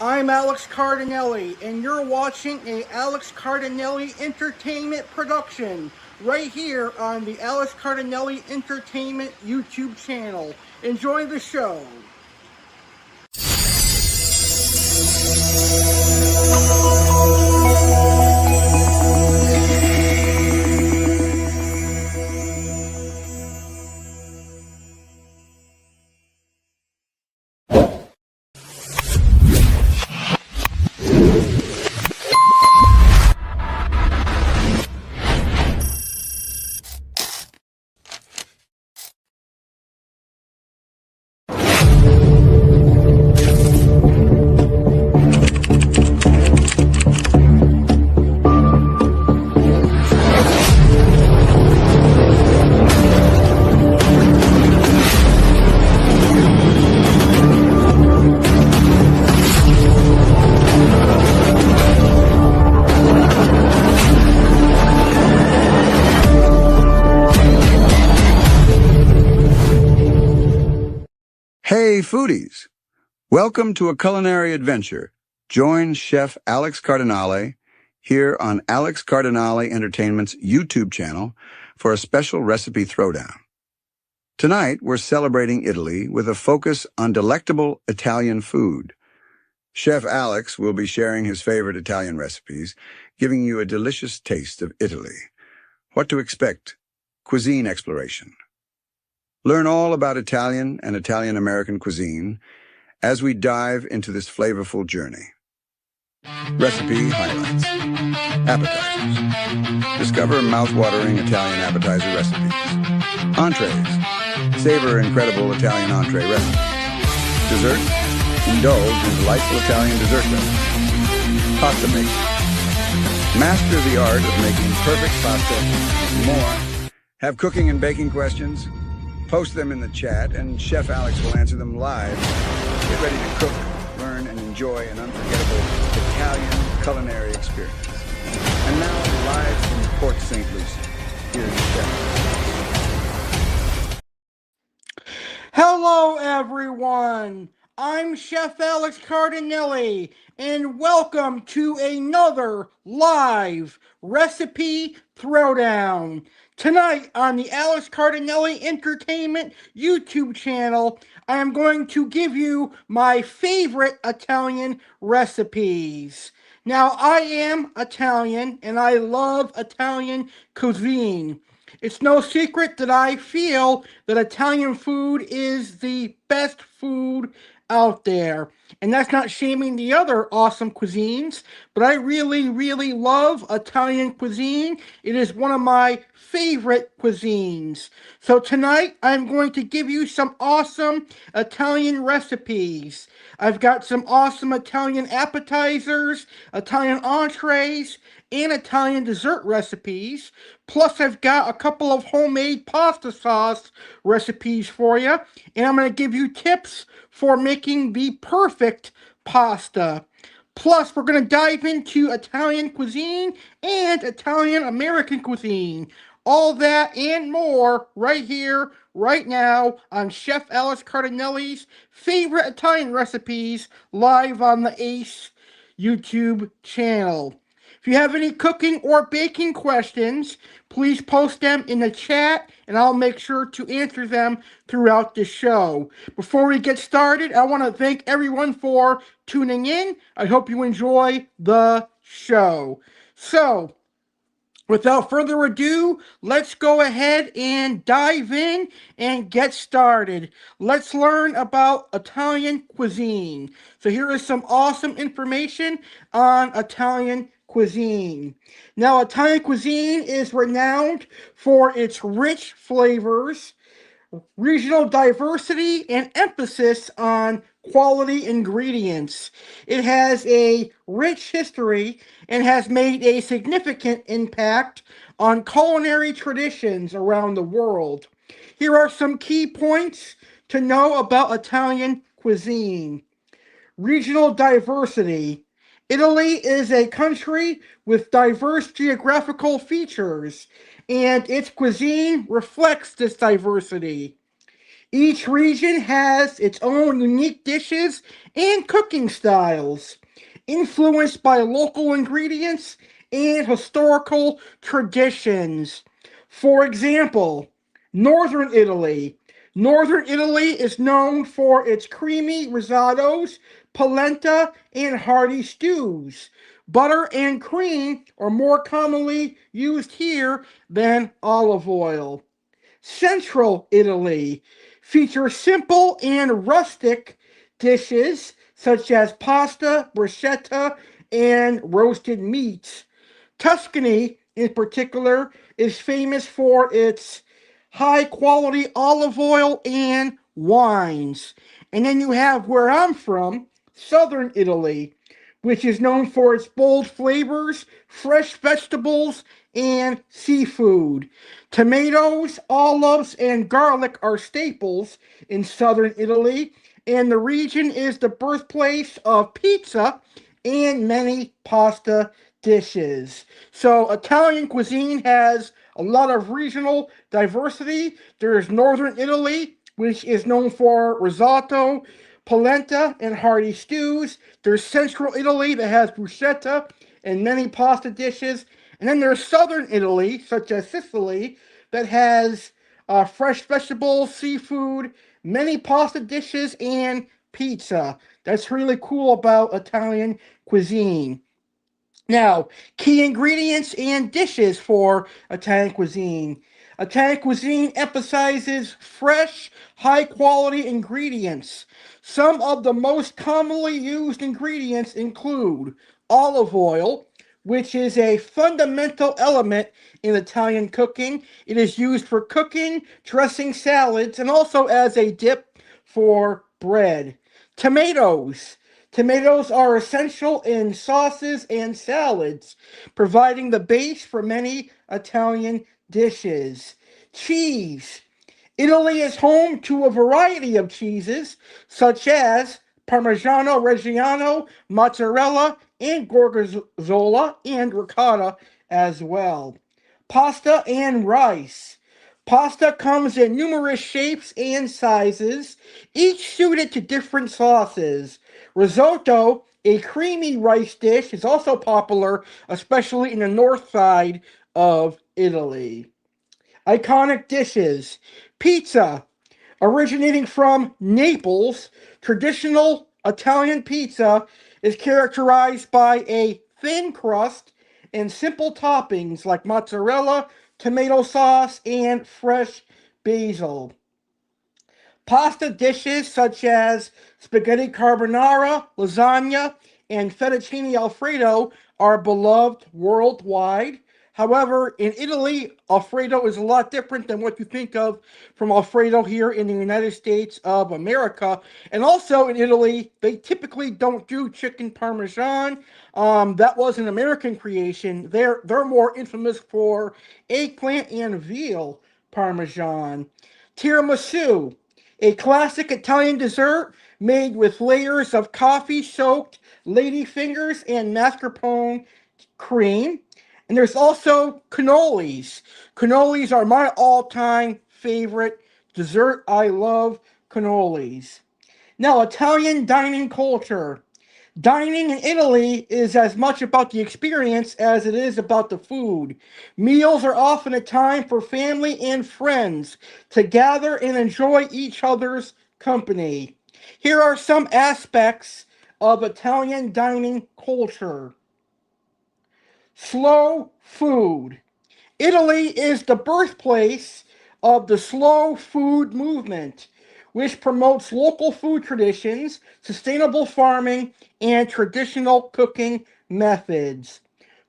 I'm Alex Cardinale, and you're watching a Alex Cardinale Entertainment production right here on the Alex Cardinale Entertainment YouTube channel. Enjoy the show. Hey foodies! Welcome to a culinary adventure. Join Chef Alex Cardinale here on Alex Cardinale Entertainment's YouTube channel for a special recipe throwdown. Tonight, we're celebrating Italy with a focus on delectable Italian food. Chef Alex will be sharing his favorite Italian recipes, giving you a delicious taste of Italy. What to expect? Cuisine exploration. Learn all about Italian and Italian-American cuisine as we dive into this flavorful journey. Recipe highlights. Appetizers. Discover mouth-watering Italian appetizer recipes. Entrees. Savor incredible Italian entree recipes. Dessert. Indulge in delightful Italian dessert recipes. Pasta making. Master the art of making perfect pasta and more. Have cooking and baking questions? Post them in the chat, and Chef Alex will answer them live. Get ready to cook, learn, and enjoy an unforgettable Italian culinary experience. And now, live from Port St. Lucie, here's Chef. Hello, everyone. I'm Chef Alex Cardinale, and welcome to another live recipe throwdown. Tonight on the Alex Cardinale Entertainment YouTube channel, I am going to give you my favorite Italian recipes. Now, I am Italian, and I love Italian cuisine. It's no secret that I feel that Italian food is the best food out there. And that's not shaming the other awesome cuisines, but I really love Italian cuisine. It is one of my favorite cuisines. So tonight, I'm going to give you some awesome Italian recipes. I've got some awesome Italian appetizers, Italian entrees, and Italian dessert recipes. Plus, I've got a couple of homemade pasta sauce recipes for you. And I'm going to give you tips for making the perfect pasta. Plus, we're going to dive into Italian cuisine and Italian American cuisine. All that and more right here, right now on Chef Alex Cardinale's favorite Italian recipes live on the A.C.E YouTube channel. If you have any cooking or baking questions, please post them in the chat and I'll make sure to answer them throughout the show. Before we get started, I want to thank everyone for tuning in. I hope you enjoy the show. So, without further ado, let's go ahead and dive in and get started. Let's learn about Italian cuisine. So here is some awesome information on Italian cuisine. Now, Italian cuisine is renowned for its rich flavors, regional diversity, and emphasis on quality ingredients. It has a rich history and has made a significant impact on culinary traditions around the world. Here are some key points to know about Italian cuisine. Regional diversity. Italy is a country with diverse geographical features, and its cuisine reflects this diversity. Each region has its own unique dishes and cooking styles, influenced by local ingredients and historical traditions. For example, Northern Italy. Northern Italy is known for its creamy risottos, polenta, and hearty stews. Butter and cream are more commonly used here than olive oil. Central Italy features simple and rustic dishes such as pasta, bruschetta, and roasted meats. Tuscany, in particular, is famous for its high quality olive oil and wines. And then you have where I'm from, southern Italy, which is known for its bold flavors, fresh vegetables, and seafood. Tomatoes, olives, and garlic are staples in southern Italy, and the region is the birthplace of pizza and many pasta dishes. So Italian cuisine has a lot of regional diversity. There's northern Italy, which is known for risotto, polenta, and hearty stews. There's central Italy that has bruschetta and many pasta dishes. And then there's southern Italy, such as Sicily, that has fresh vegetables, seafood, many pasta dishes, and pizza. That's really cool about Italian cuisine. Now, key ingredients and dishes for Italian cuisine. Italian cuisine emphasizes fresh, high quality ingredients. Some of the most commonly used ingredients include olive oil, which is a fundamental element in Italian cooking. It is used for cooking, dressing salads, and also as a dip for bread. Tomatoes. Tomatoes are essential in sauces and salads, providing the base for many Italian dishes. Cheese. Italy is home to a variety of cheeses, such as Parmigiano Reggiano, mozzarella, and Gorgonzola, and ricotta as well. Pasta and rice. Pasta comes in numerous shapes and sizes, each suited to different sauces. Risotto, a creamy rice dish, is also popular, especially in the north side of Italy. Iconic dishes. Pizza, originating from Naples, traditional Italian pizza is characterized by a thin crust and simple toppings like mozzarella, tomato sauce, and fresh basil. Pasta dishes such as spaghetti carbonara, lasagna, and fettuccine alfredo are beloved worldwide. However, in Italy, Alfredo is a lot different than what you think of from Alfredo here in the United States of America. And also in Italy, they typically don't do chicken parmesan. That was an American creation. They're more infamous for eggplant and veal parmesan. Tiramisu, a classic Italian dessert made with layers of coffee soaked ladyfingers and mascarpone cream. And there's also cannolis. Cannolis are my all time favorite dessert. I love cannolis. Now, Italian dining culture. Dining in Italy is as much about the experience as it is about the food. Meals are often a time for family and friends to gather and enjoy each other's company. Here are some aspects of Italian dining culture. Slow food. Italy is the birthplace of the slow food movement, which promotes local food traditions, sustainable farming, and traditional cooking methods.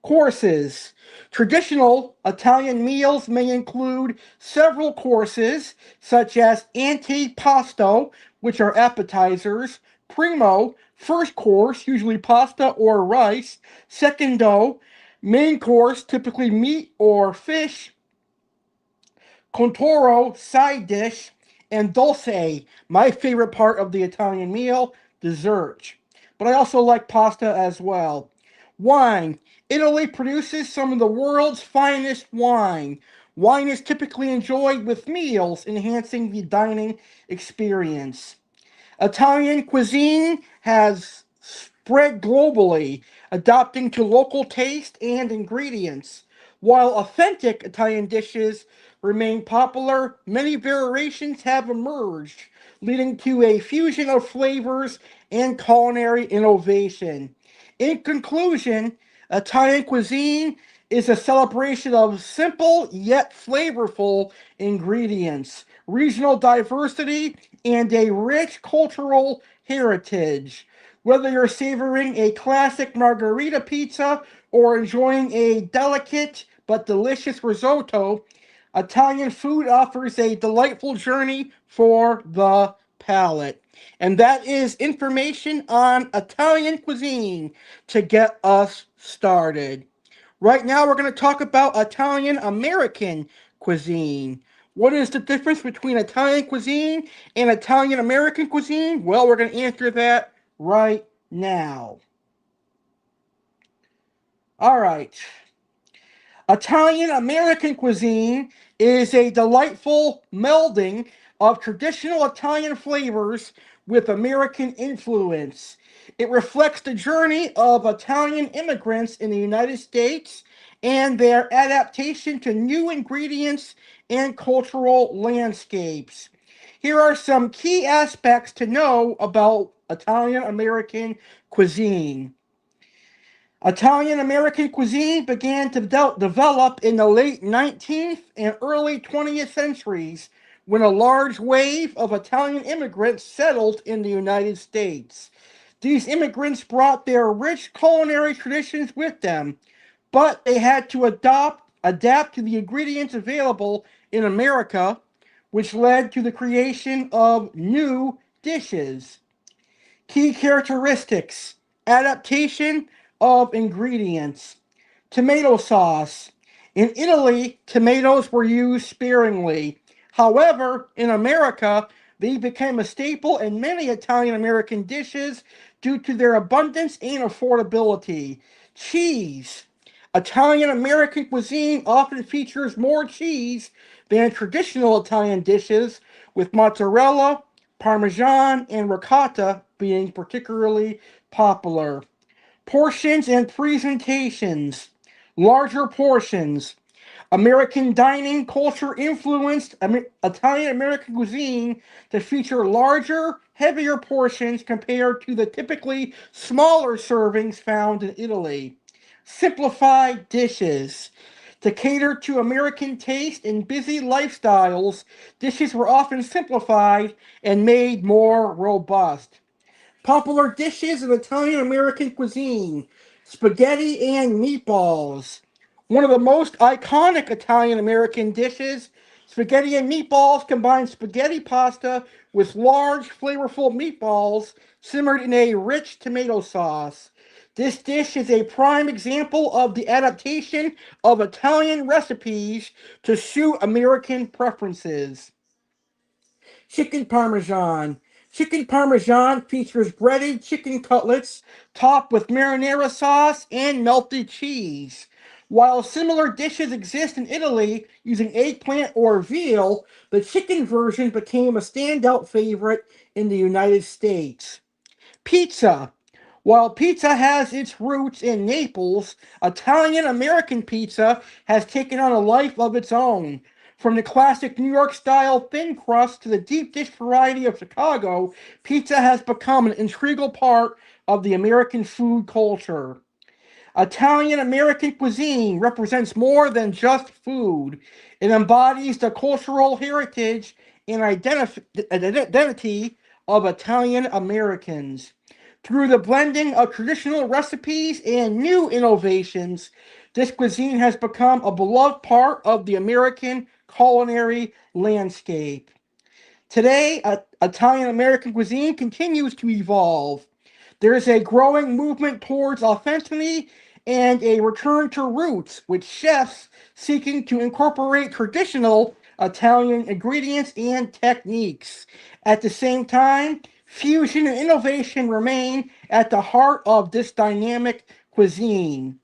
Courses. Traditional Italian meals may include several courses, such as antipasto, which are appetizers, primo, first course, usually pasta or rice, secondo, main course, typically meat or fish, Contoro, side dish, and dulce, my favorite part of the Italian meal, dessert. But I also like pasta as well. Wine. Italy produces some of the world's finest wine. Wine is typically enjoyed with meals, enhancing the dining experience. Italian cuisine has spread globally, adapting to local taste and ingredients. While authentic Italian dishes remain popular, many variations have emerged, leading to a fusion of flavors and culinary innovation. In conclusion, Italian cuisine is a celebration of simple yet flavorful ingredients, regional diversity, and a rich cultural heritage. Whether you're savoring a classic margarita pizza or enjoying a delicate but delicious risotto, Italian food offers a delightful journey for the palate. And that is information on Italian cuisine to get us started. Right now, we're going to talk about Italian American cuisine. What is the difference between Italian cuisine and Italian American cuisine? Well, we're going to answer that right now. All right. Italian American cuisine is a delightful melding of traditional Italian flavors with American influence. It reflects the journey of Italian immigrants in the United States and their adaptation to new ingredients and cultural landscapes. Here are some key aspects to know about Italian American cuisine. Italian American cuisine began to develop in the late 19th and early 20th centuries when a large wave of Italian immigrants settled in the United States. These immigrants brought their rich culinary traditions with them, but they had to adapt to the ingredients available in America, which led to the creation of new dishes. Key characteristics: adaptation of ingredients. Tomato sauce. In Italy, tomatoes were used sparingly. However, in America, they became a staple in many Italian American dishes due to their abundance and affordability. Cheese. Italian American cuisine often features more cheese than traditional Italian dishes, with mozzarella, parmesan, and ricotta being particularly popular. Portions and presentations. Larger portions. American dining culture influenced Italian American cuisine to feature larger, heavier portions compared to the typically smaller servings found in Italy. Simplified dishes. To cater to American taste and busy lifestyles, dishes were often simplified and made more robust. Popular dishes of Italian American cuisine: spaghetti and meatballs. One of the most iconic Italian American dishes, spaghetti and meatballs combine spaghetti pasta with large, flavorful meatballs simmered in a rich tomato sauce. This dish is a prime example of the adaptation of Italian recipes to suit American preferences. Chicken Parmesan. Chicken Parmesan features breaded chicken cutlets topped with marinara sauce and melted cheese. While similar dishes exist in Italy using eggplant or veal, the chicken version became a standout favorite in the United States. Pizza. While pizza has its roots in Naples, Italian American pizza has taken on a life of its own. From the classic New York style thin crust to the deep dish variety of Chicago, pizza has become an integral part of the American food culture. Italian American cuisine represents more than just food. It embodies the cultural heritage and identity of Italian Americans. Through the blending of traditional recipes and new innovations, this cuisine has become a beloved part of the American culinary landscape. Today, Italian American cuisine continues to evolve. There is a growing movement towards authenticity and a return to roots, with chefs seeking to incorporate traditional Italian ingredients and techniques. At the same time, fusion and innovation remain at the heart of this dynamic cuisine.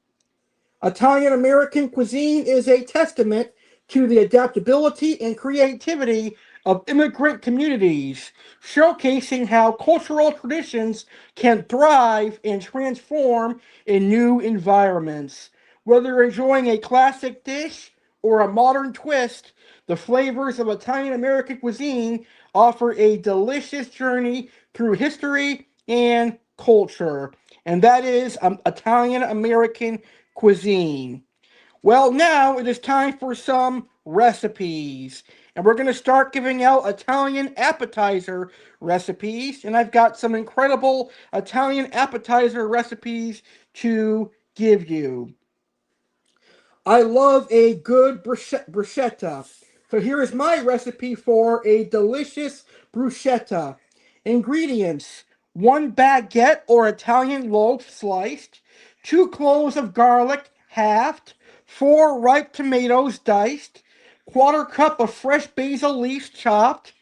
Italian American cuisine is a testament to the adaptability and creativity of immigrant communities, showcasing how cultural traditions can thrive and transform in new environments. Whether enjoying a classic dish or a modern twist, the flavors of Italian American cuisine offer a delicious journey through history and culture. And that is Italian American cuisine. Well, now it is time for some recipes. And we're going to start giving out Italian appetizer recipes. And I've got some incredible Italian appetizer recipes to give you. I love a good bruschetta. So here is my recipe for a delicious bruschetta. Ingredients: 1 baguette or Italian loaf sliced, 2 cloves of garlic halved, 4 ripe tomatoes diced, quarter cup of fresh basil leaves chopped,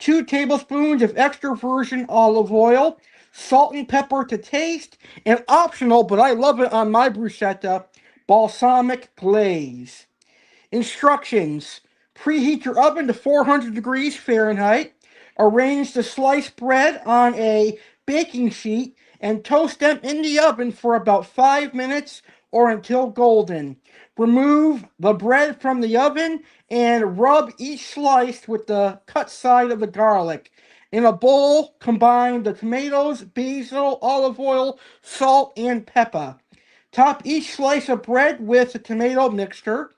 2 tablespoons of extra virgin olive oil, salt and pepper to taste, and optional, but I love it on my bruschetta, balsamic glaze. Instructions: preheat your oven to 400 degrees Fahrenheit. Arrange the sliced bread on a baking sheet and toast them in the oven for about 5 minutes or until golden. Remove the bread from the oven and rub each slice with the cut side of the garlic. In a bowl, combine the tomatoes, basil, olive oil, salt, and pepper. Top each slice of bread with the tomato mixture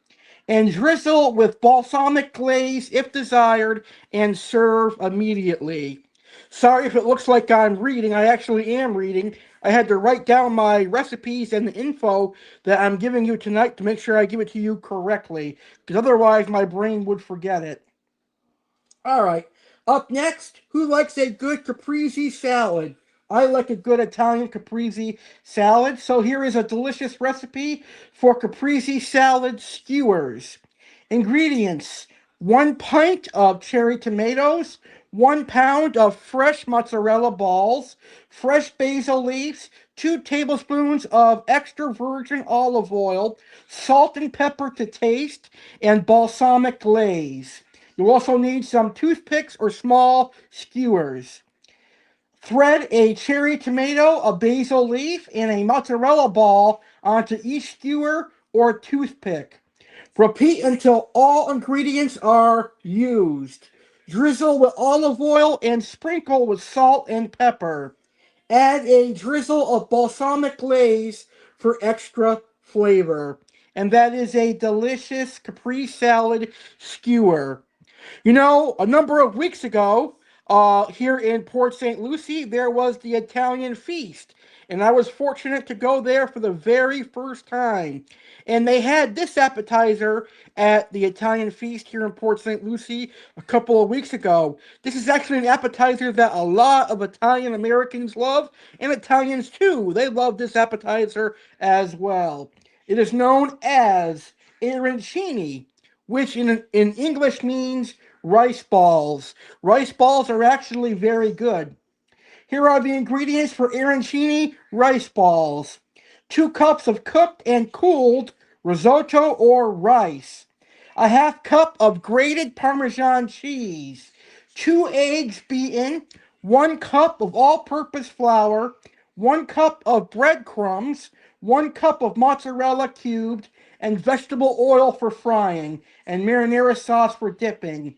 and drizzle with balsamic glaze if desired and serve immediately. Sorry if it looks like I'm reading, I actually am reading. I had to write down my recipes and the info that I'm giving you tonight to make sure I give it to you correctly, because otherwise my brain would forget it. All right. Up next, who likes a good caprese salad? I like a good Italian caprese salad, so here is a delicious recipe for caprese salad skewers. Ingredients: 1 pint of cherry tomatoes, 1 pound of fresh mozzarella balls, fresh basil leaves, 2 tablespoons of extra virgin olive oil, salt and pepper to taste, and balsamic glaze. You'll also need some toothpicks or small skewers. Thread a cherry tomato, a basil leaf, and a mozzarella ball onto each skewer or toothpick. Repeat until all ingredients are used. Drizzle with olive oil and sprinkle with salt and pepper. Add a drizzle of balsamic glaze for extra flavor. And that is a delicious Capri salad skewer. You know, a number of weeks ago, here in Port St. Lucie, there was the Italian feast. And I was fortunate to go there for the very first time. And they had this appetizer at the Italian feast here in Port St. Lucie a couple of weeks ago. This is actually an appetizer that a lot of Italian Americans love, and Italians too. They love this appetizer as well. It is known as arancini, which in English means rice balls. Rice balls are actually very good. Here are the ingredients for arancini rice balls: 2 cups of cooked and cooled risotto or rice, a half cup of grated Parmesan cheese, 2 eggs beaten, 1 cup of all purpose flour, 1 cup of breadcrumbs, 1 cup of mozzarella cubed, and vegetable oil for frying, and marinara sauce for dipping.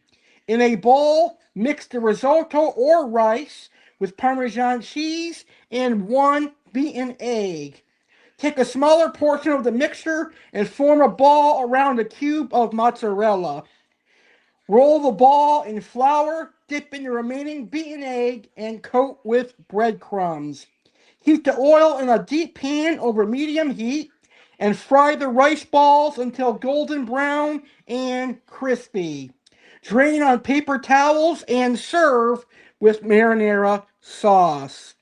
In a bowl, mix the risotto or rice with Parmesan cheese and 1 beaten egg. Take a smaller portion of the mixture and form a ball around a cube of mozzarella. Roll the ball in flour, dip in the remaining beaten egg, and coat with breadcrumbs. Heat the oil in a deep pan over medium heat and fry the rice balls until golden brown and crispy. Drain on paper towels and serve with marinara sauce.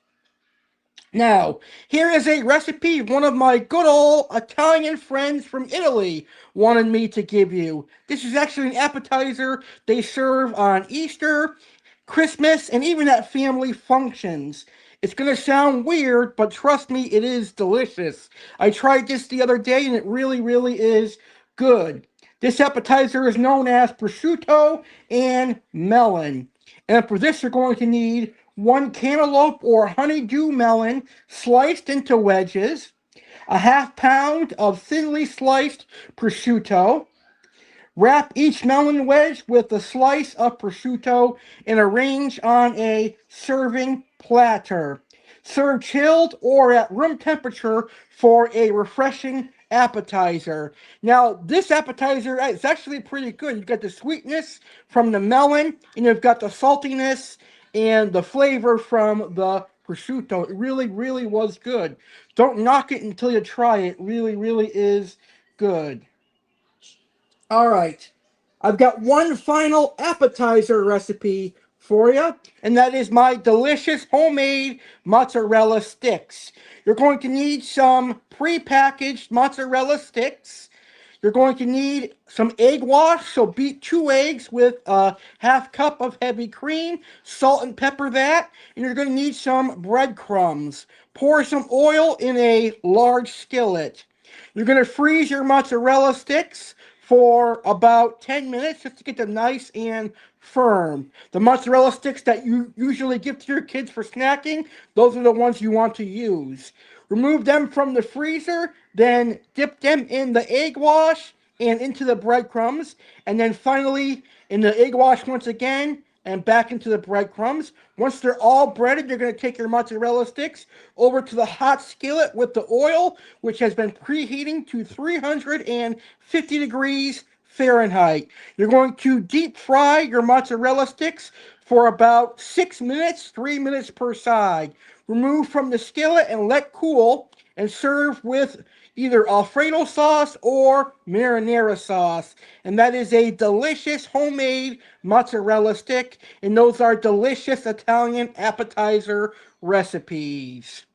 Now, here is a recipe one of my good old Italian friends from Italy wanted me to give you. This is actually an appetizer they serve on Easter, Christmas, and even at family functions. It's going to sound weird, but trust me, it is delicious. I tried this the other day and it really, really is good. This appetizer is known as prosciutto and melon. And for this, you're going to need one cantaloupe or honeydew melon sliced into wedges, a half pound of thinly sliced prosciutto. Wrap each melon wedge with a slice of prosciutto and arrange on a serving platter. Serve chilled or at room temperature for a refreshing appetizer. Now, this appetizer is actually pretty good. You've got the sweetness from the melon, and you've got the saltiness and the flavor from the prosciutto. It really, really was good. Don't knock it until you try it. It really, really is good. All right. I've got one final appetizer recipe for you, and that is my delicious homemade mozzarella sticks. You're going to need some pre-packaged mozzarella sticks. You're going to need some egg wash, so beat 2 eggs with a half cup of heavy cream, salt and pepper that, and you're going to need some breadcrumbs. Pour some oil in a large skillet. You're going to freeze your mozzarella sticks for about 10 minutes just to get them nice and firm. The mozzarella sticks that you usually give to your kids for snacking, those are the ones you want to use. Remove them from the freezer, then dip them in the egg wash and into the breadcrumbs, and then finally in the egg wash once again and back into the breadcrumbs. Once they're all breaded, you're going to take your mozzarella sticks over to the hot skillet with the oil, which has been preheating to 350 degrees Fahrenheit. You're going to deep fry your mozzarella sticks for about 6 minutes, 3 minutes per side. Remove from the skillet and let cool and serve with either Alfredo sauce or marinara sauce. And that is a delicious homemade mozzarella stick. And those are delicious Italian appetizer recipes.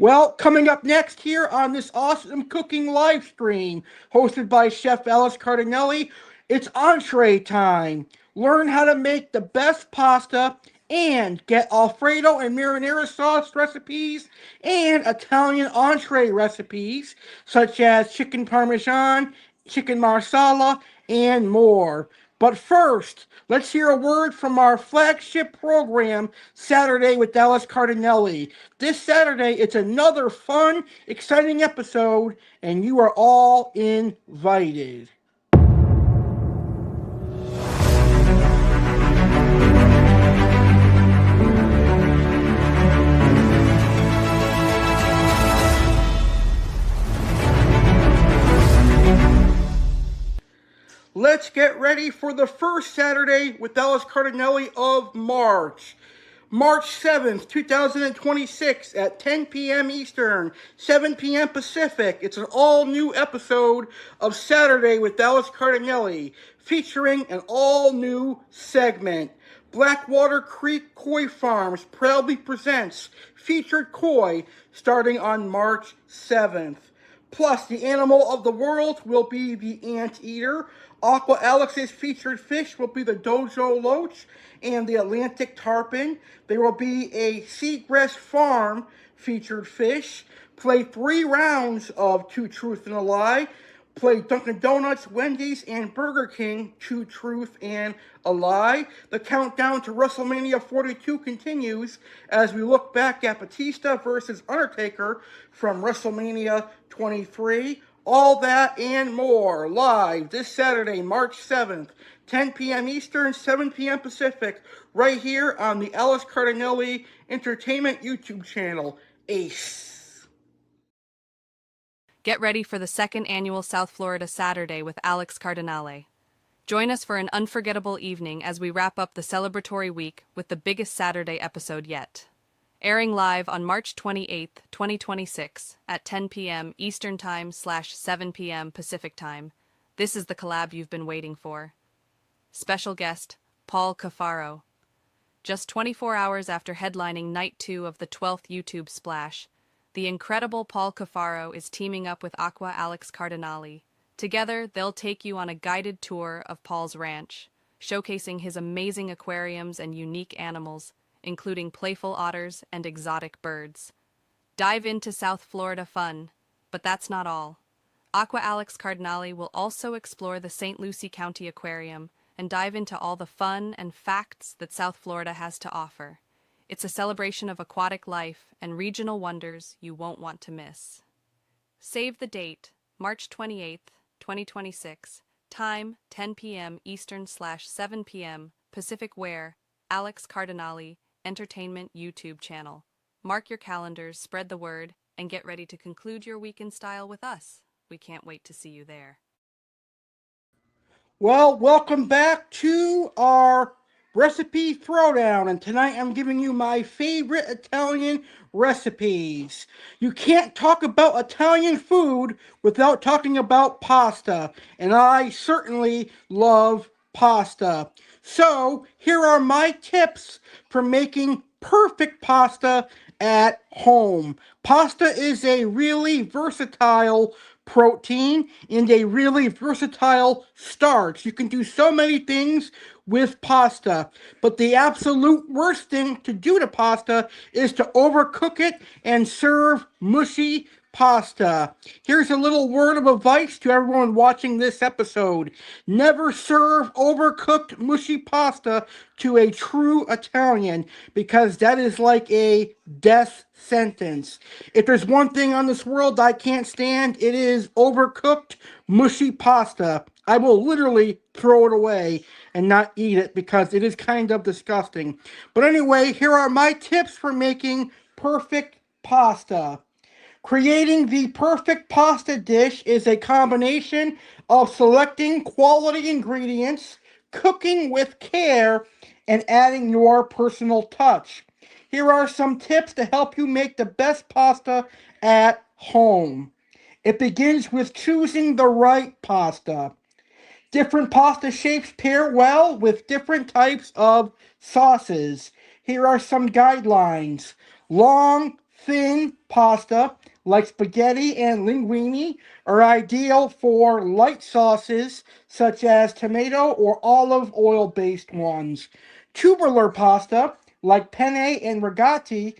Well, coming up next here on this awesome cooking live stream hosted by Chef Alex Cardinale, it's entree time. Learn how to make the best pasta and get Alfredo and marinara sauce recipes and Italian entree recipes such as chicken parmesan, chicken marsala, and more. But first, let's hear a word from our flagship program, Saturday with Alex Cardinale. This Saturday, it's another fun, exciting episode, and you are all invited. Let's get ready for the first Saturday with Alex Cardinale of March. March 7th, 2026 at 10 p.m. Eastern, 7 p.m. Pacific. It's an all-new episode of Saturday with Alex Cardinale, featuring an all-new segment. Blackwater Creek Koi Farms proudly presents Featured Koi starting on March 7th. Plus, the animal of the world will be the anteater. Aqua Alex's featured fish will be the dojo loach and the Atlantic tarpon. There will be a seagrass farm featured fish. Play 3 rounds of Two Truth and a Lie. Play Dunkin' Donuts, Wendy's, and Burger King, Two Truth and a Lie. The countdown to WrestleMania 42 continues as we look back at Batista versus Undertaker from WrestleMania 23. All that and more live this Saturday, March 7th, 10 p.m. Eastern, 7 p.m. Pacific, right here on the Alex Cardinale Entertainment YouTube channel, A.C.E. Get ready for the second annual South Florida Saturday with Alex Cardinale. Join us for an unforgettable evening as we wrap up the celebratory week with the biggest Saturday episode yet. Airing live on March 28th, 2026 at 10 p.m. Eastern Time / 7 p.m. Pacific Time. This is the collab you've been waiting for. Special guest, Paul Cafaro. Just 24 hours after headlining Night 2 of the 12th YouTube Splash, the incredible Paul Cafaro is teaming up with Aqua Alex Cardinale. Together, they'll take you on a guided tour of Paul's ranch, showcasing his amazing aquariums and unique animals, including playful otters and exotic birds. Dive into South Florida fun, but that's not all. Aqua Alex Cardinale will also explore the St. Lucie County Aquarium and dive into all the fun and facts that South Florida has to offer. It's a celebration of aquatic life and regional wonders you won't want to miss. Save the date, March 28th, 2026. Time, 10 p.m. Eastern/7 p.m. Pacific. Where? Alex Cardinale, Entertainment YouTube channel. Mark your calendars, spread the word, and get ready to conclude your week in style with us. We can't wait to see you there. Well, welcome back to our recipe throwdown, and tonight I'm giving you my favorite Italian recipes. You can't talk about Italian food without talking about pasta, and I certainly love pasta. So, here are my tips for making perfect pasta at home. Pasta is a really versatile protein and a really versatile starch. You can do so many things with pasta, but the absolute worst thing to do to pasta is to overcook it and serve mushy pasta. Here's a little word of advice to everyone watching this episode. Never serve overcooked mushy pasta to a true Italian, because that is like a death sentence. If there's one thing on this world I can't stand, it is overcooked mushy pasta. I will literally throw it away and not eat it because it is kind of disgusting. But anyway, here are my tips for making perfect pasta. Creating the perfect pasta dish is a combination of selecting quality ingredients, cooking with care, and adding your personal touch. Here are some tips to help you make the best pasta at home. It begins with choosing the right pasta. Different pasta shapes pair well with different types of sauces. Here are some guidelines. Long, thin pasta, like spaghetti and linguine, are ideal for light sauces, such as tomato or olive oil based ones. Tubular pasta, like penne and rigatoni,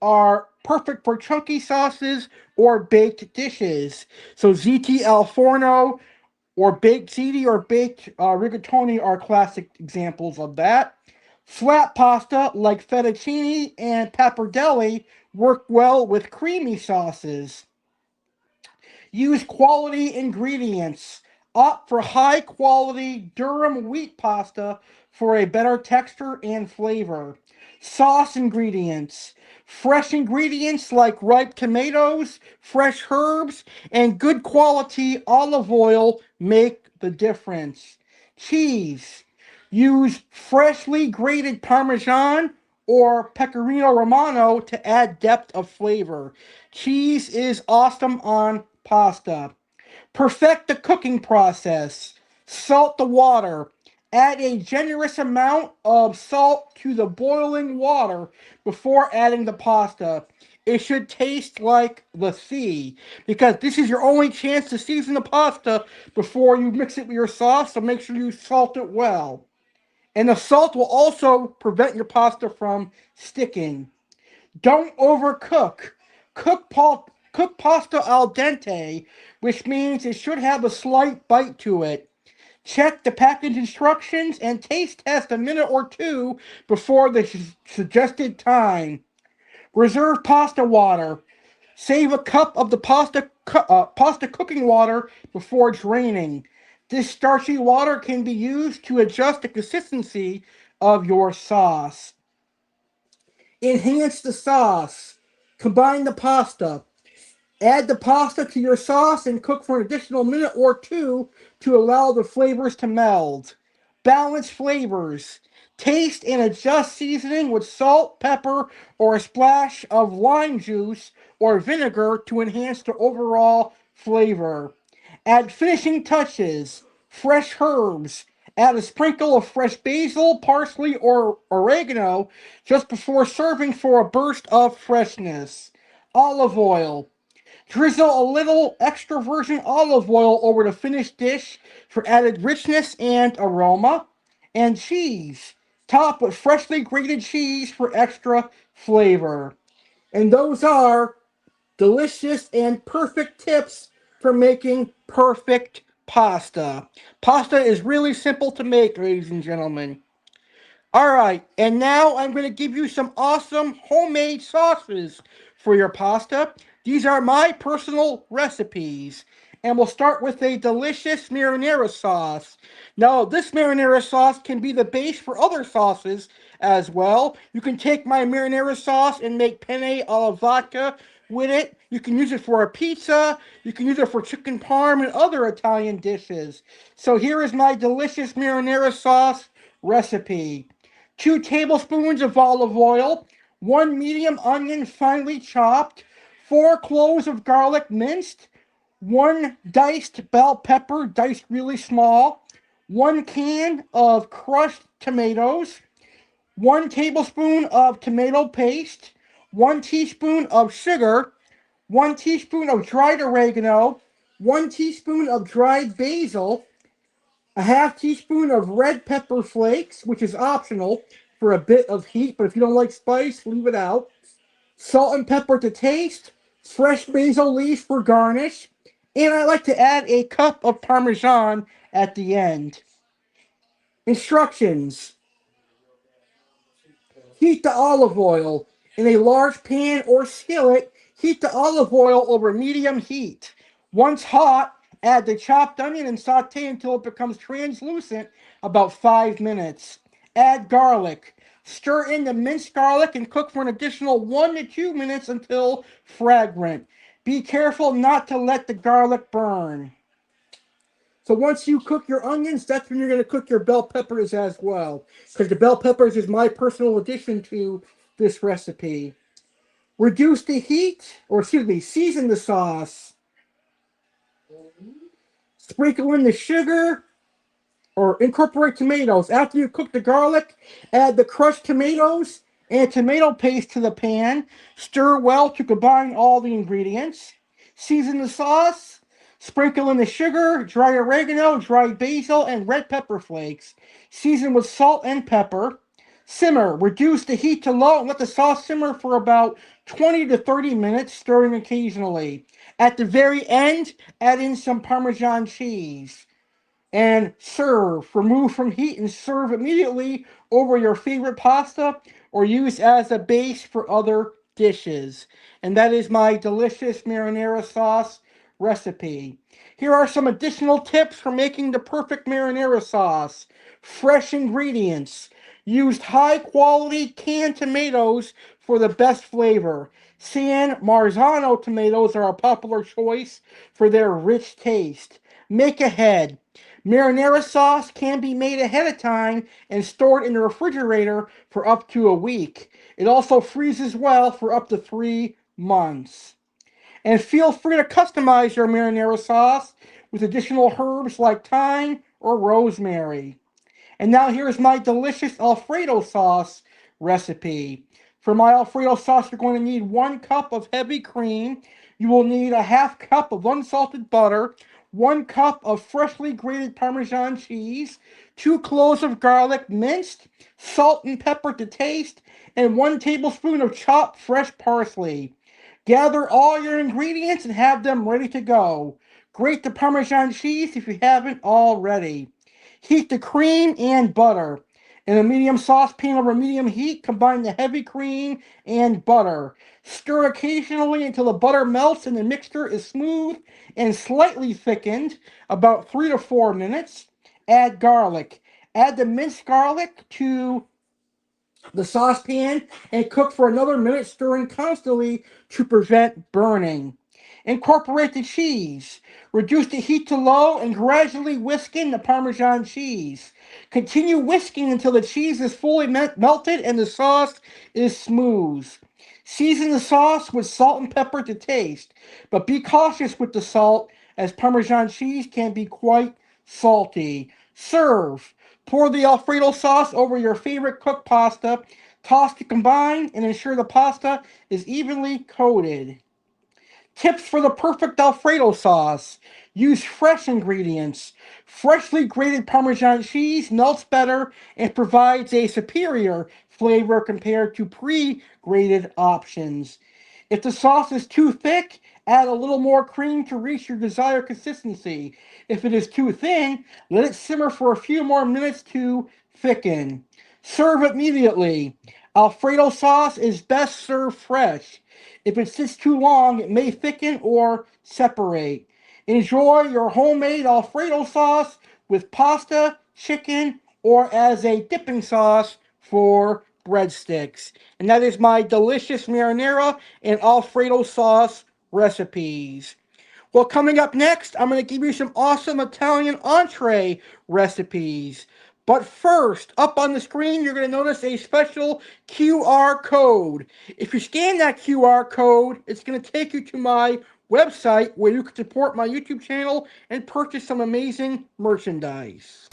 are perfect for chunky sauces or baked dishes. So ziti al forno, or baked ziti or baked rigatoni are classic examples of that. Flat pasta like fettuccine and pappardelle work well with creamy sauces. Use quality ingredients. Opt for high quality durum wheat pasta for a better texture and flavor. Sauce ingredients. Fresh ingredients like ripe tomatoes, fresh herbs, and good quality olive oil make the difference. Cheese. Use freshly grated Parmesan or Pecorino Romano to add depth of flavor. Cheese is awesome on pasta. Perfect the cooking process. Salt the water. Add a generous amount of salt to the boiling water before adding the pasta. It should taste like the sea, because this is your only chance to season the pasta before you mix it with your sauce, so make sure you salt it well. And the salt will also prevent your pasta from sticking. Don't overcook. Cook pasta al dente, which means it should have a slight bite to it. Check the package instructions and taste test a minute or two before the suggested time. Reserve pasta water. Save a cup of the pasta cooking water before draining. This starchy water can be used to adjust the consistency of your sauce. Enhance the sauce. Combine the pasta. Add the pasta to your sauce and cook for an additional minute or two to allow the flavors to meld. Balance flavors. Taste and adjust seasoning with salt, pepper, or a splash of lime juice or vinegar to enhance the overall flavor. Add finishing touches. Fresh herbs. Add a sprinkle of fresh basil, parsley, or oregano just before serving for a burst of freshness. Olive oil. Drizzle a little extra virgin olive oil over the finished dish for added richness and aroma. And cheese. Top with freshly grated cheese for extra flavor. And those are delicious and perfect tips for making perfect pasta. Pasta is really simple to make, ladies and gentlemen. Alright, and now I'm going to give you some awesome homemade sauces for your pasta. These are my personal recipes. And we'll start with a delicious marinara sauce. Now, this marinara sauce can be the base for other sauces as well. You can take my marinara sauce and make penne alla vodka with it. You can use it for a pizza. You can use it for chicken parm and other Italian dishes. So here is my delicious marinara sauce recipe. 2 tablespoons of olive oil, 1 medium onion finely chopped, 4 cloves of garlic minced, 1 diced bell pepper diced really small, 1 can of crushed tomatoes, 1 tablespoon of tomato paste, 1 teaspoon of sugar, 1 teaspoon of dried oregano, 1 teaspoon of dried basil, a half teaspoon of red pepper flakes, which is optional for a bit of heat, but if you don't like spice, leave it out. Salt and pepper to taste, fresh basil leaves for garnish, and I like to add a cup of Parmesan at the end. Instructions: heat the olive oil. In a large pan or skillet, heat the olive oil over medium heat. Once hot, add the chopped onion and saute until it becomes translucent, about 5 minutes. Add garlic. Stir in the minced garlic and cook for an additional 1 to 2 minutes until fragrant. Be careful not to let the garlic burn. So once you cook your onions, that's when you're going to cook your bell peppers as well. Because the bell peppers is my personal addition to this recipe. Reduce the heat, or excuse me, season the sauce. Sprinkle in the sugar, or incorporate tomatoes. After you cook the garlic, add the crushed tomatoes and tomato paste to the pan. Stir well to combine all the ingredients. Season the sauce. Sprinkle in the sugar, dry oregano, dried basil, and red pepper flakes. Season with salt and pepper. Simmer. Reduce the heat to low and let the sauce simmer for about 20 to 30 minutes, stirring occasionally. At the very end, add in some Parmesan cheese and serve. Remove from heat and serve immediately over your favorite pasta or use as a base for other dishes. And that is my delicious marinara sauce recipe. Here are some additional tips for making the perfect marinara sauce. Fresh ingredients. Used high quality canned tomatoes for the best flavor. San Marzano tomatoes are a popular choice for their rich taste. Make ahead. Marinara sauce can be made ahead of time and stored in the refrigerator for up to a week. It also freezes well for up to 3 months. And feel free to customize your marinara sauce with additional herbs like thyme or rosemary. And now here's my delicious Alfredo sauce recipe. For my Alfredo sauce, you're going to need 1 cup of heavy cream. You will need a half cup of unsalted butter, 1 cup of freshly grated Parmesan cheese, 2 cloves of garlic minced, salt and pepper to taste, and 1 tablespoon of chopped fresh parsley. Gather all your ingredients and have them ready to go. Grate the Parmesan cheese if you haven't already. Heat the cream and butter. In a medium saucepan over medium heat, combine the heavy cream and butter. Stir occasionally until the butter melts and the mixture is smooth and slightly thickened, about 3 to 4 minutes. Add garlic. Add the minced garlic to the saucepan and cook for another minute, stirring constantly to prevent burning. Incorporate the cheese. Reduce the heat to low and gradually whisk in the Parmesan cheese. Continue whisking until the cheese is fully melted and the sauce is smooth. Season the sauce with salt and pepper to taste, but be cautious with the salt as Parmesan cheese can be quite salty. Serve. Pour the Alfredo sauce over your favorite cooked pasta. Toss to combine and ensure the pasta is evenly coated. Tips for the perfect Alfredo sauce. Use fresh ingredients. Freshly grated Parmesan cheese melts better and provides a superior flavor compared to pre-grated options. If the sauce is too thick, add a little more cream to reach your desired consistency. If it is too thin, let it simmer for a few more minutes to thicken. Serve immediately. Alfredo sauce is best served fresh. If it sits too long, it may thicken or separate. Enjoy your homemade Alfredo sauce with pasta, chicken, or as a dipping sauce for breadsticks. And that is my delicious marinara and Alfredo sauce recipes. Well, coming up next, I'm going to give you some awesome Italian entree recipes. But first, up on the screen, you're going to notice a special QR code. If you scan that QR code, it's going to take you to my website where you can support my YouTube channel and purchase some amazing merchandise.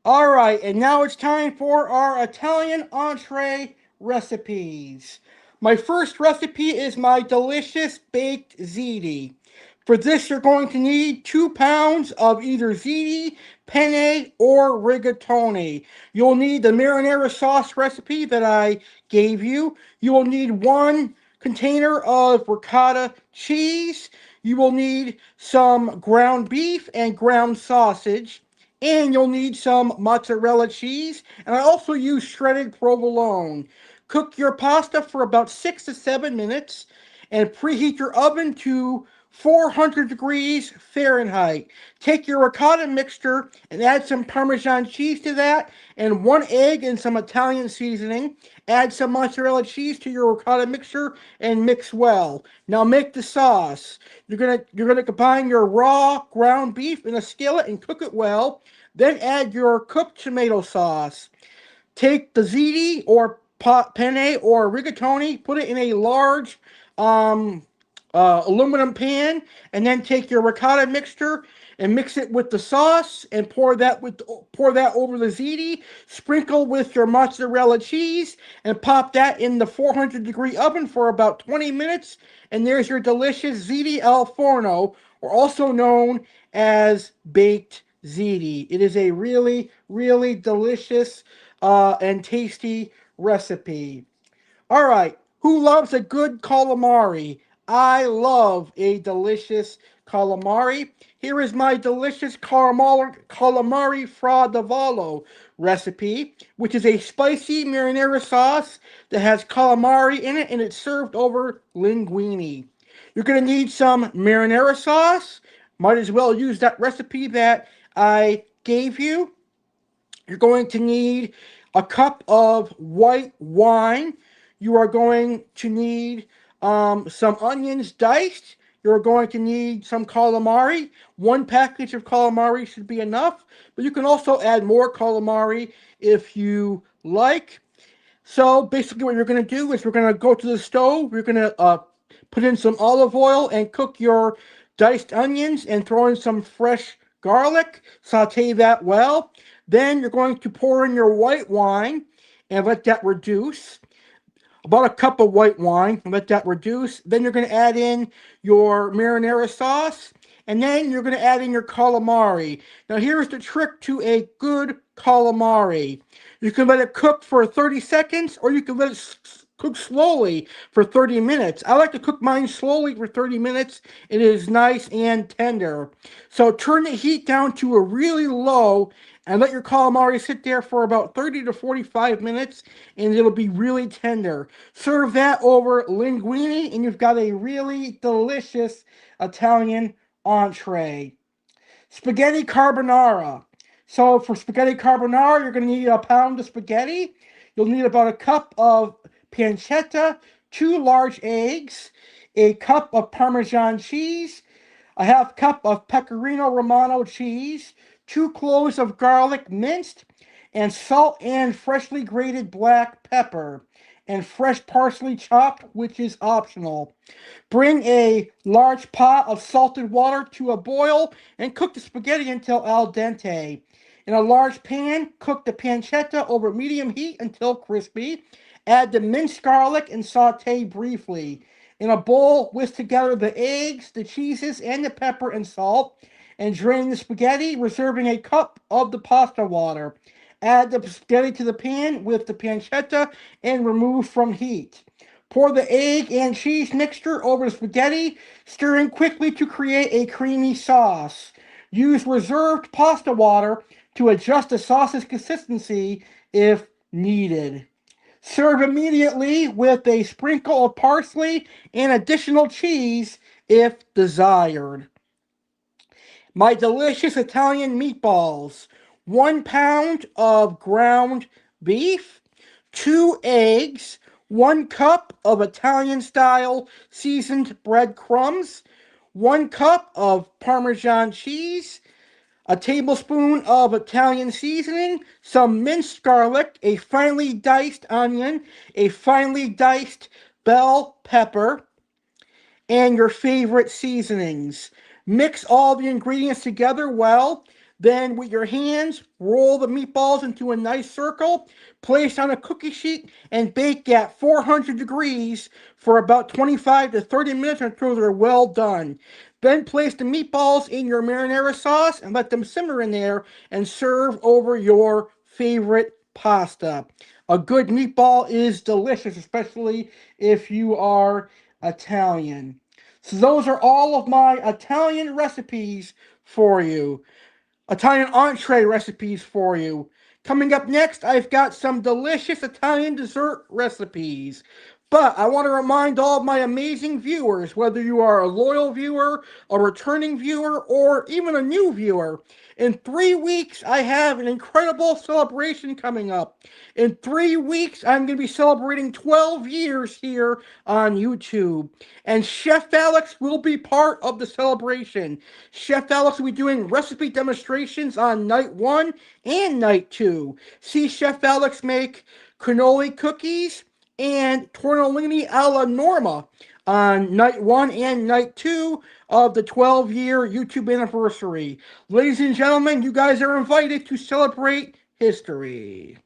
All right, and now it's time for our Italian entree recipes. My first recipe is my delicious baked ziti. For this, you're going to need 2 pounds of either ziti, penne, or rigatoni. You'll need the marinara sauce recipe that I gave you. You will need 1 container of ricotta cheese. You will need some ground beef and ground sausage, and you'll need some mozzarella cheese, and I also use shredded provolone. Cook your pasta for about 6 to 7 minutes and preheat your oven to 400 degrees Fahrenheit. Take your ricotta mixture and add some Parmesan cheese to that, and 1 egg and some Italian seasoning. Add some mozzarella cheese to your ricotta mixture and mix well. Now make the sauce. You're gonna combine your raw ground beef in a skillet and cook it well. Then add your cooked tomato sauce. Take the ziti or penne or rigatoni, put it in a large um, aluminum pan, and then take your ricotta mixture and mix it with the sauce and pour that over the ziti. Sprinkle with your mozzarella cheese and pop that in the 400-degree oven for about 20 minutes. And there's your delicious ziti al forno, or also known as baked ziti. It is a really, really delicious and tasty recipe. All right, who loves a good calamari? I love a delicious calamari. Here is my delicious calamari fra diavolo recipe, which is a spicy marinara sauce that has calamari in it, and it's served over linguine. You're going to need some marinara sauce. Might as well use that recipe that I gave you. You're going to need a cup of white wine. You are going to need some onions diced. You're going to need some calamari. 1 package of calamari should be enough, but you can also add more calamari if you like. So basically what you're going to do is we're going to go to the stove. We're going to put in some olive oil and cook your diced onions and throw in some fresh garlic. Saute that well. Then you're going to pour in your white wine and let that reduce. About a cup of white wine and let that reduce. Then you're going to add in your marinara sauce, and then you're going to add in your calamari. Now here's the trick to a good calamari. You can let it cook for 30 seconds, or you can let it cook slowly for 30 minutes. I like to cook mine slowly for 30 minutes. It is nice and tender. So turn the heat down to a really low and let your calamari sit there for about 30 to 45 minutes and it'll be really tender. Serve that over linguine and you've got a really delicious Italian entree. Spaghetti carbonara. So for spaghetti carbonara, you're going to need a pound of spaghetti. You'll need about a cup of pancetta, 2 large eggs, a cup of Parmesan cheese, a half cup of Pecorino Romano cheese, 2 cloves of garlic minced, and salt and freshly grated black pepper, and fresh parsley chopped, which is optional. Bring a large pot of salted water to a boil and cook the spaghetti until al dente. In a large pan, cook the pancetta over medium heat until crispy. Add the minced garlic and saute briefly. In a bowl, whisk together the eggs, the cheeses, and the pepper and salt, and drain the spaghetti, reserving a cup of the pasta water. Add the spaghetti to the pan with the pancetta and remove from heat. Pour the egg and cheese mixture over the spaghetti, stirring quickly to create a creamy sauce. Use reserved pasta water to adjust the sauce's consistency if needed. Serve immediately with a sprinkle of parsley and additional cheese if desired. My delicious Italian meatballs. 1 pound of ground beef, 2 eggs, 1 cup of Italian style seasoned breadcrumbs, 1 cup of Parmesan cheese, a tablespoon of Italian seasoning, some minced garlic, a finely diced onion, a finely diced bell pepper, and your favorite seasonings. Mix all the ingredients together well. Then, with your hands, roll the meatballs into a nice circle, place on a cookie sheet, and bake at 400 degrees for about 25 to 30 minutes until they're well done. Then place the meatballs in your marinara sauce and let them simmer in there and serve over your favorite pasta. A good meatball is delicious, especially if you are Italian. So those are all of my Italian recipes for you. Italian entree recipes for you. Coming up next, I've got some delicious Italian dessert recipes. But I want to remind all of my amazing viewers, whether you are a loyal viewer, a returning viewer, or even a new viewer, in 3 weeks I have an incredible celebration coming up. In 3 weeks, I'm going to be celebrating 12 years here on YouTube. And Chef Alex will be part of the celebration. Chef Alex will be doing recipe demonstrations on night 1 and night 2. See Chef Alex make cannoli cookies and tortellini alla norma on night 1 and night 2 of the 12-year YouTube anniversary. Ladies and gentlemen, you guys are invited to celebrate history.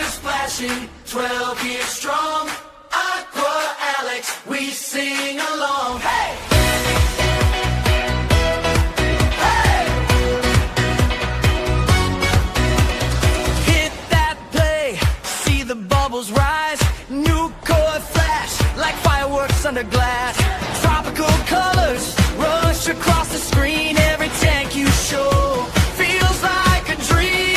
Splashing, 12 years strong. Aqua Alex, we sing along. Hey! Hey! Hit that play, see the bubbles rise. New core flash, like fireworks under glass. Tropical colors rush across the screen. Every tank you show feels like a dream.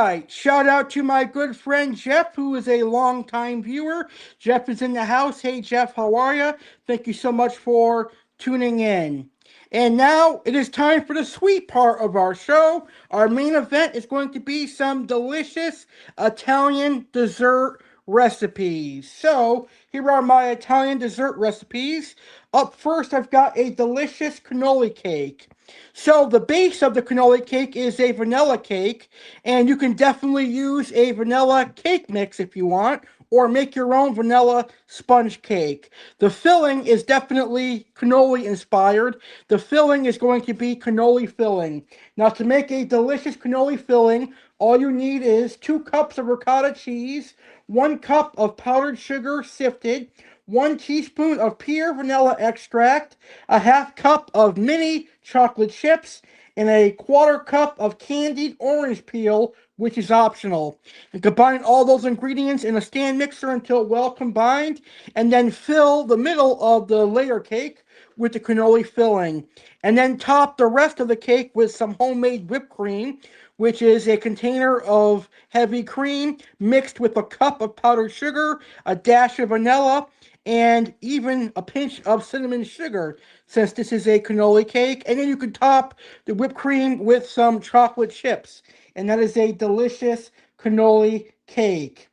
right, shout out to my good friend Jeff, who is a longtime viewer. Jeff is in the house. Hey Jeff, how are you? Thank you so much for tuning in. And now it is time for the sweet part of our show. Our main event is going to be some delicious Italian dessert recipes. So here are my Italian dessert recipes. Up first, I've got a delicious cannoli cake. So the base of the cannoli cake is a vanilla cake, and you can definitely use a vanilla cake mix if you want, or make your own vanilla sponge cake. The filling is definitely cannoli inspired. The filling is going to be cannoli filling. Now, to make a delicious cannoli filling, all you need is 2 cups of ricotta cheese, 1 cup of powdered sugar sifted, 1 teaspoon of pure vanilla extract, a half cup of mini chocolate chips, and a quarter cup of candied orange peel, which is optional. And combine all those ingredients in a stand mixer until well combined, and then fill the middle of the layer cake with the cannoli filling. And then top the rest of the cake with some homemade whipped cream, which is a container of heavy cream mixed with a cup of powdered sugar, a dash of vanilla, and even a pinch of cinnamon sugar, since this is a cannoli cake. And then you can top the whipped cream with some chocolate chips. And that is a delicious cannoli cake.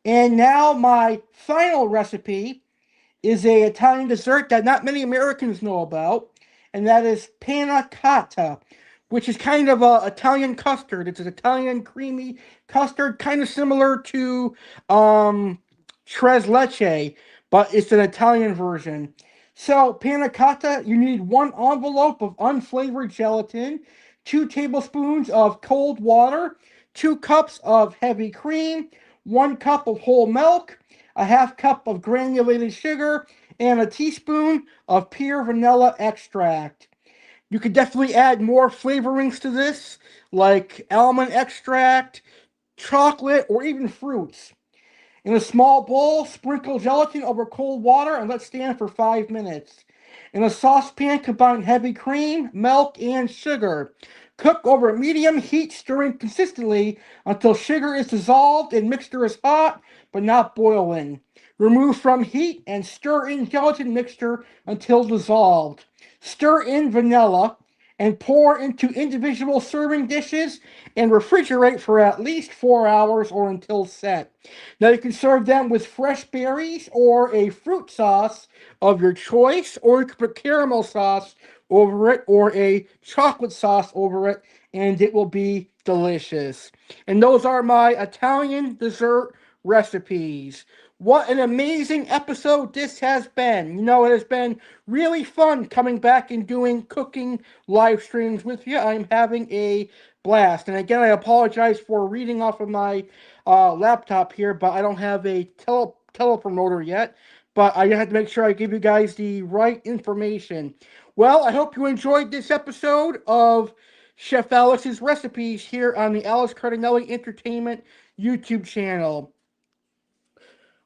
And now my final recipe is a Italian dessert that not many Americans know about, and that is panna cotta, which is kind of a Italian custard. It's an Italian creamy custard, kind of similar to tres leche, but it's an Italian version. So panna cotta, you need 1 envelope of unflavored gelatin, 2 tablespoons of cold water, 2 cups of heavy cream, 1 cup of whole milk, a half cup of granulated sugar, and a teaspoon of pure vanilla extract. You could definitely add more flavorings to this, like almond extract, chocolate, or even fruits. In a small bowl, sprinkle gelatin over cold water and let stand for 5 minutes. In a saucepan, combine heavy cream, milk, and sugar. Cook over medium heat, stirring consistently until sugar is dissolved and mixture is hot but not boiling. Remove from heat and stir in gelatin mixture until dissolved. Stir in vanilla and pour into individual serving dishes and refrigerate for at least 4 hours or until set. Now you can serve them with fresh berries or a fruit sauce of your choice, or you can put caramel sauce over it or a chocolate sauce over it, and it will be delicious. And those are my Italian dessert recipes. What an amazing episode this has been. You know, it has been really fun coming back and doing cooking live streams with you. I'm having a blast. And again, I apologize for reading off of my laptop here, but I don't have a telepromoter yet. But I had to make sure I give you guys the right information. Well, I hope you enjoyed this episode of Chef Alex's Recipes here on the Alex Cardinale Entertainment YouTube channel.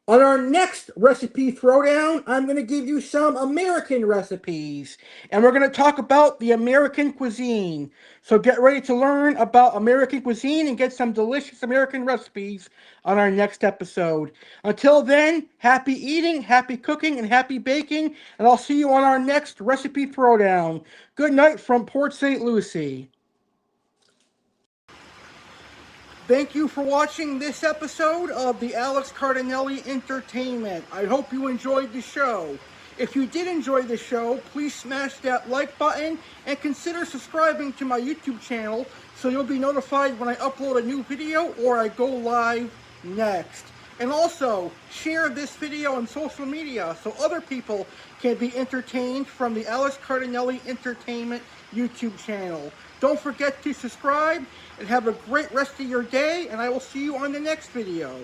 On our next recipe throwdown, I'm going to give you some American recipes, and we're going to talk about the American cuisine. So get ready to learn about American cuisine and get some delicious American recipes on our next episode. Until then, happy eating, happy cooking, and happy baking, and I'll see you on our next recipe throwdown. Good night from Port St. Lucie. Thank you for watching this episode of the Alex Cardinale Entertainment. I hope you enjoyed the show. If you did enjoy the show, please smash that like button and consider subscribing to my YouTube channel so you'll be notified when I upload a new video or I go live next. And also, share this video on social media so other people can be entertained from the Alex Cardinale Entertainment YouTube channel. Don't forget to subscribe and have a great rest of your day, and I will see you on the next video.